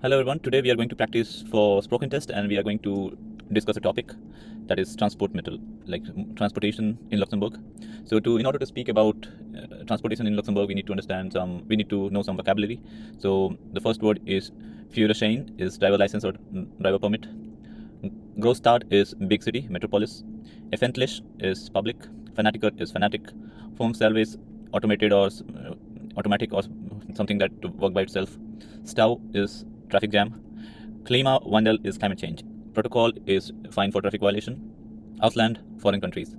Hello everyone, today we are going to practice for Sproochentest and we are going to discuss a topic that is transport metal, like transportation in Luxembourg. So in order to speak about transportation in Luxembourg, we need to know some vocabulary. So the first word is Führerschein is driver license or driver permit. Großstadt is big city, metropolis. Öffentlich is public. Fanatiker is fanatic. Home service, automated or automatic or something that to work by itself. Stau is traffic jam. Klimawandel is climate change. Protocol is fine for traffic violation. Ausland, foreign countries.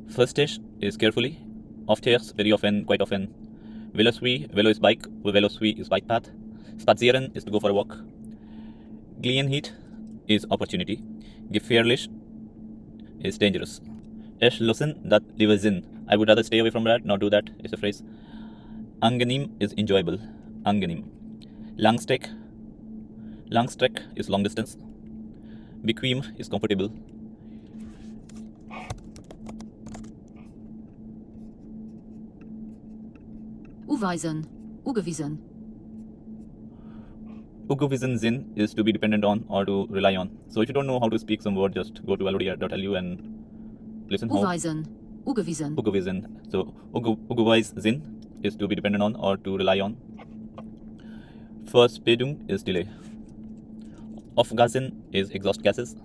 Verstehst is carefully. Ofters, very often, quite often. Velosui, velo is bike. Velosui is bike path. Spazieren is to go for a walk. Gelegenheit is opportunity. Gefährlich is dangerous. Erschlossen, that leaves in. I would rather stay away from that, not do that, is a phrase. Angenehm is enjoyable. Angenehm. Langstreck is long distance. Bequem is comfortable. Ugewiesen. Ugewiesen Sinn is to be dependent on or to rely on. So if you don't know how to speak some word, just go to lod.lu and listen how. Ugewiesen. So Ugeweis Sinn is to be dependent on or to rely on. Verspätung is delay. Aufgasen is exhaust gases.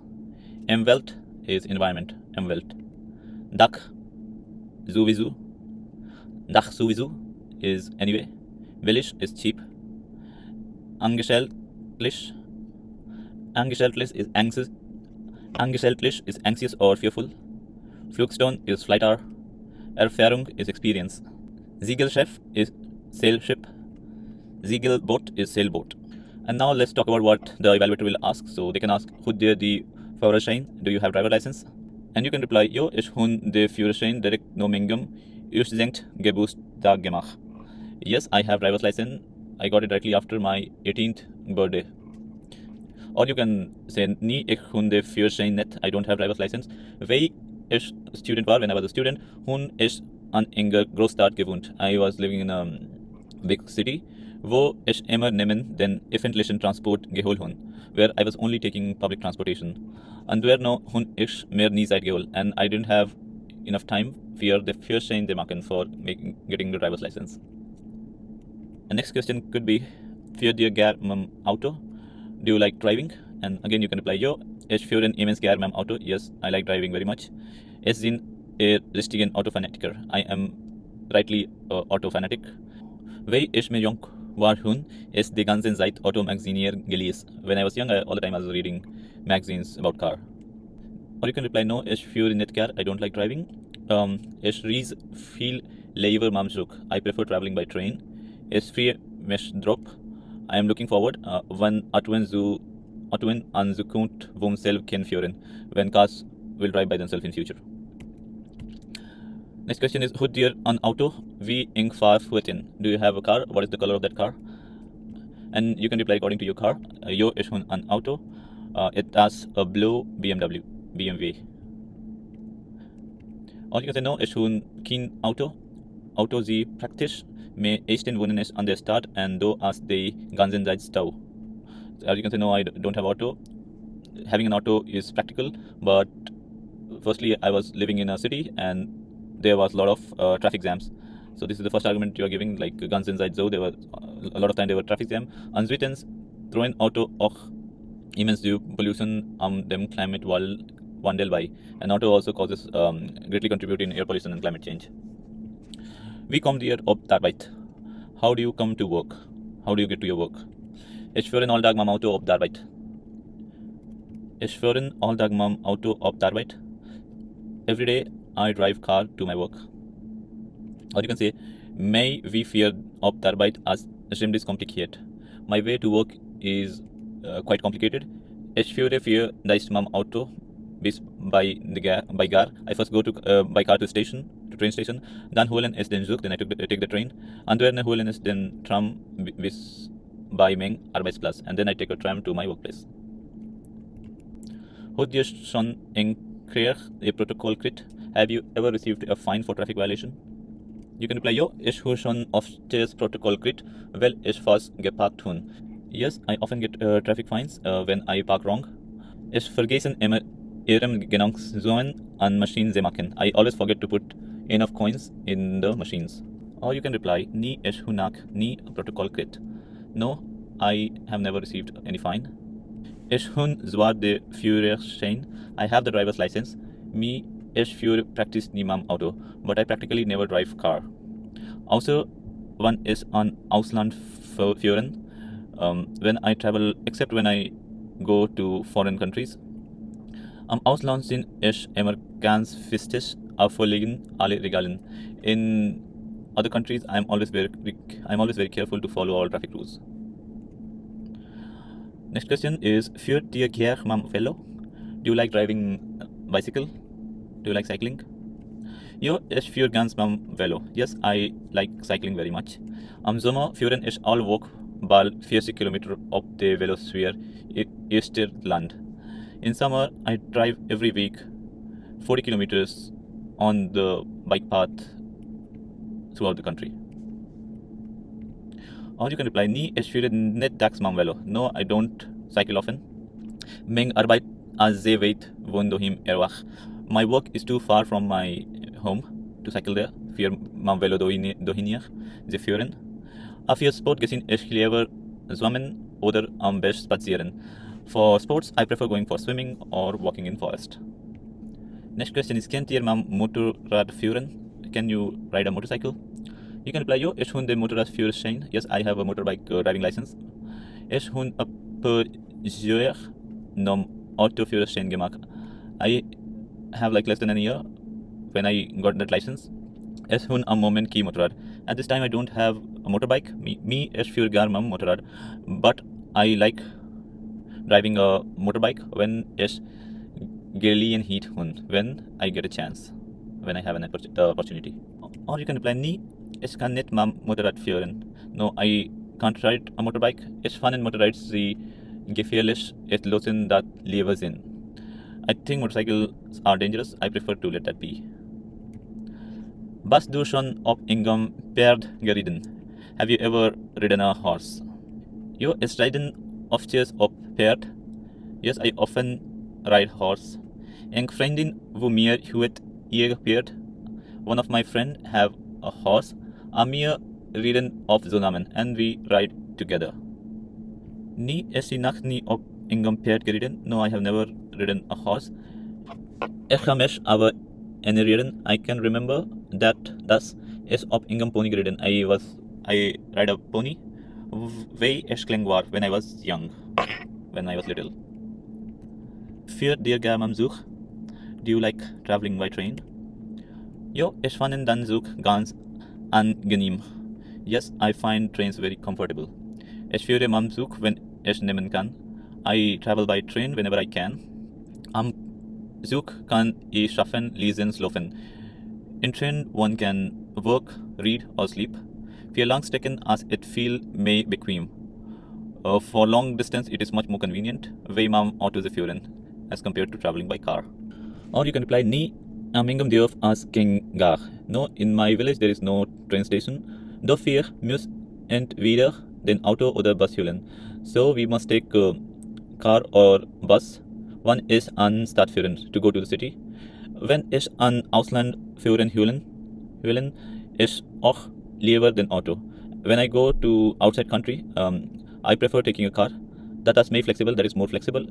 Umwelt is environment. Umwelt. Dach sowieso. Dach sowieso is anyway. Billig is cheap. Angestelltlich is anxious. Angestelltlich is anxious or fearful. Flugstone is flight hour. Erfahrung is experience. Segelschiff is sail ship. Segelboot is sailboat. And now let's talk about what the evaluator will ask. So they can ask, Hoed dir die Führerschein? Do you have driver license? And you can reply, Jo, ich hun de Führerschein direkt no mingum urgent Geburtstag gemacht. Yes, I have driver's license. I got it directly after my 18th birthday. Or you can say, Nee, ich hun de Führerschein net. I don't have driver's license. Weil ich student war, when I was a student, hun ich an enger Großstadt gewohnt. I was living in a big city. Wo ich immer nehmen den öffentlichen Transport geholt hun, where I was only taking public transportation. And where no hun ich mehr nie Zeit geholt, and I didn't have enough time für the Führerschein machen for getting the driver's license. The next question could be, für dir gern mit Auto? Do you like driving? And again you can reply, Jo, ich führen immens gern mit Auto. Yes, I like driving very much. Es sind richtigen Autofanatiker. I am rightly auto fanatic. Weil ich mir jung war hun ist die ganze Zeit Automagazinier gelesen. When I was young, all the time I was reading magazines about car. Or you can reply, no, ich führe nicht car, I don't like driving. Ich reise viel lieber mit Zug. I prefer traveling by train. Ich freue mich drauf. I am looking forward, when Autoen an Zukunft selbst können führen, when cars will drive by themselves in future. Next question is, Hoed dir an Auto? Wie eng fahrten? Do you have a car? What is the color of that car? And you can reply according to your car. Jo, ich hun an Auto. It has a blue BMW. Or you can say, no, ich hun kein Auto. Auto sie praktisch. Me echten wohnen ist an der Stadt and do as the ganzen Zeit Stau. Or you can say, no, I don't have auto. Having an auto is practical, but firstly, I was living in a city and there was a lot of traffic jams. So this is the first argument you are giving, like ganz inside Zoo, there were a lot of time there were traffic jam. And zweitens, through Auto auch immense pollution dem climate wandel by. And auto also causes greatly contribute in air pollution and climate change. Wie kommt ihr auf Arbeit? How do you come to work? How do you get to your work? Ich fahre all Tag mit dem Auto auf Arbeit. Ich fahre all Tag mit dem Auto auf Arbeit. Every day I drive car to my work. Or you can say, May wie viel auf Arbeit als ziemlich kompliziert. My way to work is quite complicated. Ich fahre für das mit dem Auto bis by gar. I first go to by car to train station. Dann holen es den Zug, then I take the train. Und dann holen es den Tram bis bei mein Arbeitsplatz. And then I take a tram to my workplace. Hoed dir schon in Krieg a protocol crit? Have you ever received a fine for traffic violation? You can reply, Jo, ich habe schon oft das Protokoll gekriegt, weil ich fast geparkt habe. Yes, I often get traffic fines when I park wrong. Ich vergessen immer ihrem Gedanken an Maschinen sie machen. I always forget to put enough coins in the machines. Or you can reply, Ni ich hunak ni protocol krit. No, I have never received any fine. Ich hun zwar de Führerschein. I have the driver's license. Me ich führe practice nie mam Auto, but I practically never drive car. Also, one is an Ausland führen. When I travel, except when I go to foreign countries. Am Ausland sind ich immer ganz fistisch auffälligen alle Regeln. In other countries, I'm always very careful to follow all traffic rules. Next question is, führt dir gerne mam Velo? Do you like driving bicycle? Do you like cycling? Jo, ich führe ganz mam Velo. Yes, I like cycling very much. Am Sommer führen ich all Woche bald 40 Kilometer auf der Velosphäre Land. In summer, I drive every week 40 kilometers on the bike path throughout the country. Or you can reply, Nee, ich führe nicht tags mam Velo. No, I don't cycle often. Meng Arbeit als sehr weit von daheim erwach. My work is too far from my home to cycle there. Für mam Velo dahin sie führen. Auf ihr Sport gesehen, ich lieber schwimmen oder am besten spazieren. For sports, I prefer going for swimming or walking in forest. Next question is, kennt ihr mam Motorrad führen? Can you ride a motorcycle? You can reply, yo, ich hun den Motorradführerschein. Yes, I have a motorbike driving license. Ich hun a per Jahr nom Autoführerschein gemacht. I have like less than a year when I got that license. Ich hun am Moment key Motorrad. At this time, I don't have a motorbike. Me ich führe gar mam Motorrad. But I like driving a motorbike when ich geliehen heat hun, when I get a chance, when I have an opportunity. Or you can reply, Nee, ich kann nicht mam Motorrad führen. No, I can't ride a motorbike. Ich fand Motorrides sie gefährlich, es losen dat lieber sind. I think motorcycles are dangerous. I prefer to let that be. Bist du schon auf engem Pferd geritten? Have you ever ridden a horse? Jo, ich ride oftmals auf Pferd. Yes, I often ride horse. Eng Freundin wo mir huet ihr Pferd. One of my friend have a horse. Amir riden auf zusammen and we ride together. Nie ist die Nacht nie auf engem Pferd geritten. No, I have never ridden a horse. Ich kann mich aber erinnern. I can remember that das ist auf engem Pony geritten. I ride a pony. Way ich klein war when I was young, when I was little. Für dir gerne am Zug? Do you like traveling by train? Jo, ich fand den Zug ganz angenehm. Yes, I find trains very comfortable. Ich führe am Zug, wenn ich nehmen kann. I travel by train whenever I can. Am Zug kann ich schaffen, lesen, laufen. In train one can work, read or sleep. For long strecken as it feel may bequem. For long distance it is much more convenient. Way mam auto the führen as compared to traveling by car. Or you can reply, Nee, am engem Dorf as Gengar. No, in my village there is no train station. Dafür muss entweder den Auto oder Bus holen. So we must take a car or bus. One is an Stadtführen to go to the city. Wenn ich an Ausland führen holen, ist auch lieber den Auto. When I go to outside country, I prefer taking a car. That is more flexible.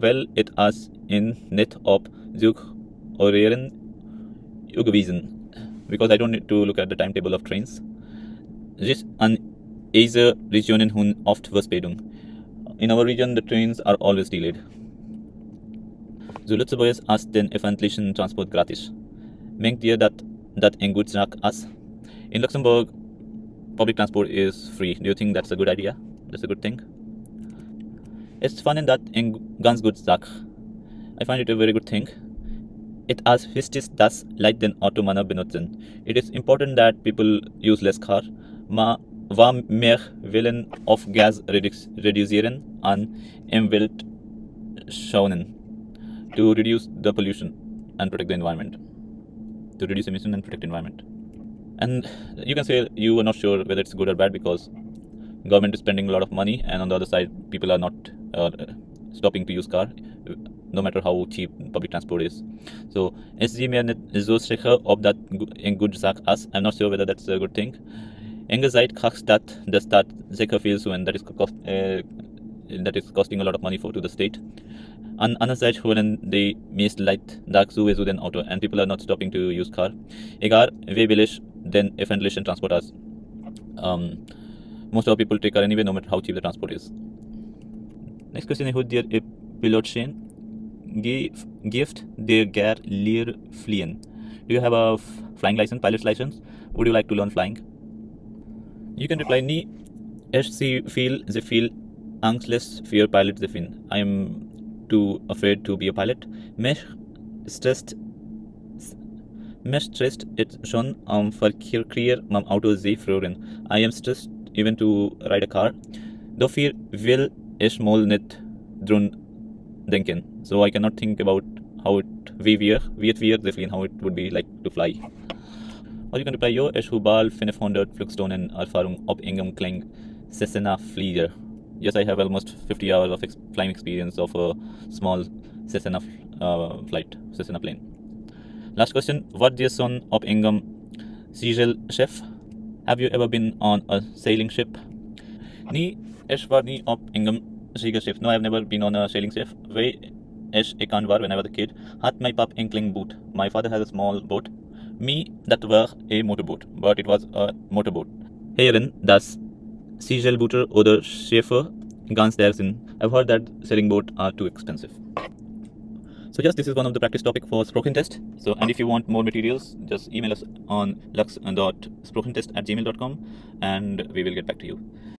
Well, it is in net op Zug Orieren Ugewiesen, because I don't need to look at the timetable of trains. Just an Asia regionen hun oft Verspätung. In our region, the trains are always delayed. So Luxembourgisch as den öffentlichen Transport gratis. Mengt ihr dat ein gut Sache as? In Luxembourg, public transport is free. Do you think that's a good idea? That's a good thing? Ich fand das eine ganz gute Sache. I find it a very good thing. It is wichtig, dass Leute den Automanner benutzen. It is important that people use less car. Ma war mehr Willen auf Gas reduzieren an Umwelt schonen. To reduce the pollution and protect the environment. To reduce emission and protect the environment. And you can say you are not sure whether it's good or bad because government is spending a lot of money, and on the other side, people are not stopping to use car, no matter how cheap public transport is. So ist sie mir nicht so sicher, ob das eine gute Sache ist. I'm not sure whether that's a good thing. Engerzeit kostet das Staat sicher viel zu, and that is costing a lot of money to the state. Andererseits holen die meisten Leute da sowieso den Auto, and people are not stopping to use car. Egal wie billig den öffentlichen Transport ist. Most of people take car anyway, no matter how cheap the transport is. Next question is, dir a Pilotschein gift dir ger leer fliehen. Do you have a flying license, pilot's license? Would you like to learn flying? You can reply, nie, sie viel angstlos für Pilot zu finden. I am too afraid to be a pilot. Mich stresst it schon am Verkehr mit Auto sehr früher. I am stressed even to ride a car. Dafür will ich mal nicht dran denken. So I cannot think about how it how it would be like to fly. Or you can reply, yo, ich habe bald 500 Flugstunden Erfahrung auf engem Kling Cessna Flieger. Yes, I have almost 50 hours of flying experience of a small Cessna Cessna plane. Last question, what is son of engem Segelschiff? Have you ever been on a sailing ship? Nee, ich war nie auf engem Segelschiff. No, I have never been on a sailing ship. Way ich ekan war when I was a kid, hat my pap inkling boat. My father has a small boat. Me, that was a motorboat, but it was a motorboat. Hierin das Segelboote oder Schiffe ganz der sind. I've heard that sailing boats are too expensive. So just this is one of the practice topic for Sproochentest. So, and if you want more materials, just email us on lux.sproochentest@gmail.com and we will get back to you.